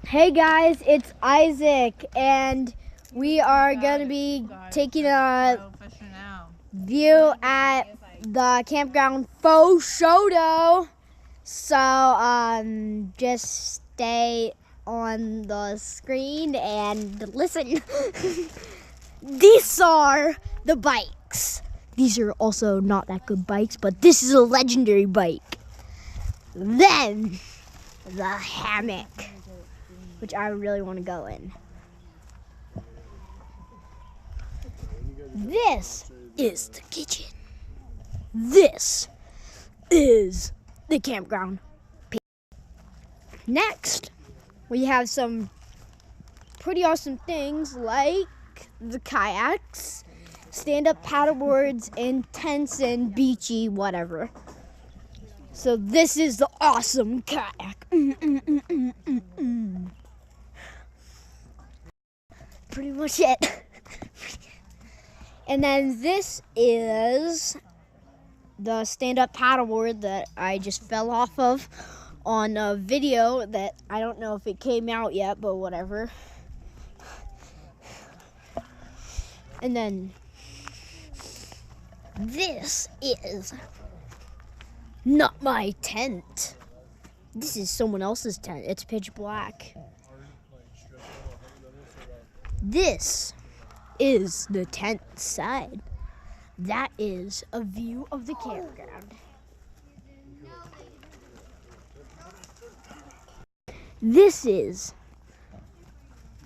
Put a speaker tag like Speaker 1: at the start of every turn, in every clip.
Speaker 1: Hey guys, it's Isaac, and we are going to be taking a view at the campground photo. So, just stay on the screen and listen. These are the bikes. These are also not that good bikes, but this is a legendary bike. Then, the hammock, which I really want to go in. This is the kitchen. This is the campground. Next, we have some pretty awesome things like the kayaks, stand-up paddleboards, and tents and beachy whatever. So this is the awesome kayak. Pretty much it. And then this is the stand-up paddleboard that I just fell off of on a video that I don't know if it came out yet, but whatever. And then this is not my tent. This is someone else's tent. It's pitch black. This is the tent side. That is a view of the campground. This is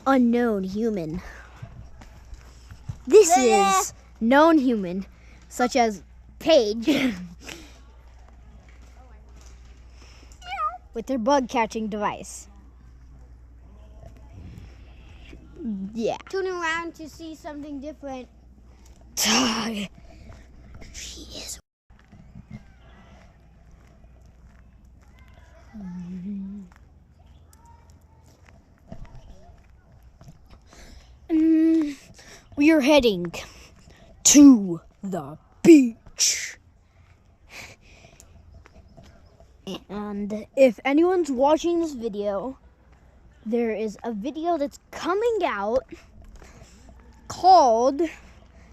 Speaker 1: unknown human. This is known human, such as Paige. With their bug catching device. Yeah.
Speaker 2: Turn around to see something different.
Speaker 1: She is. We are heading to the beach. And if anyone's watching this video, there is a video that's coming out called,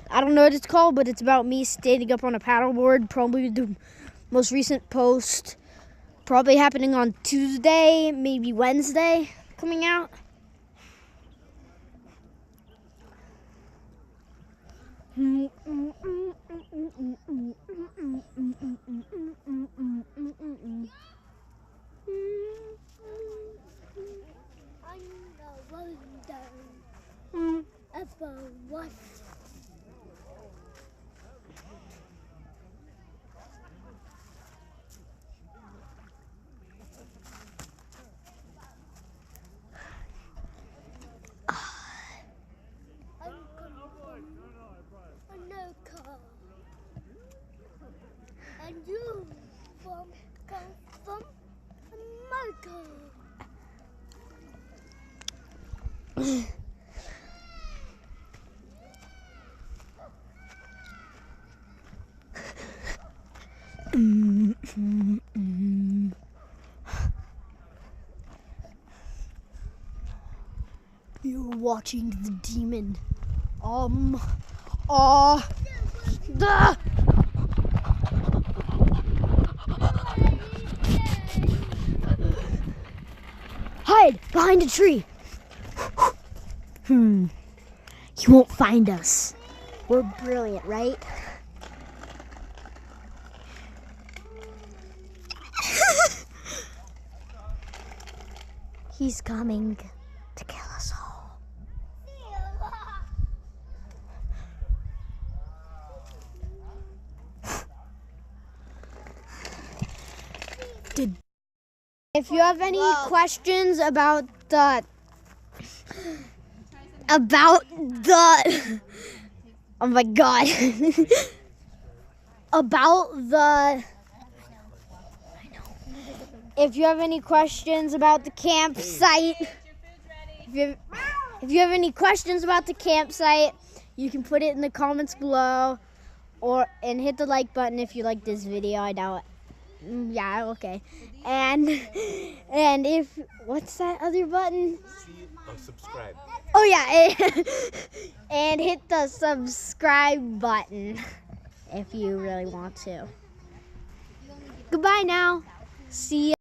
Speaker 1: I don't know what it's called, but it's about me standing up on a paddleboard. Probably the most recent post, probably happening on Tuesday, maybe Wednesday, coming out.
Speaker 2: What? And you come from America.
Speaker 1: You're watching the demon. The hide behind a tree. He won't find us. We're brilliant, right? He's coming to kill us all. If you have any questions about the oh my god. If you have any questions about the campsite, if you have any questions about the campsite, you can put it in the comments below, and hit the like button if you like this video. I doubt Yeah, okay. And if what's that other button?
Speaker 3: Subscribe.
Speaker 1: Oh yeah, and hit the subscribe button if you really want to. Goodbye now. See ya.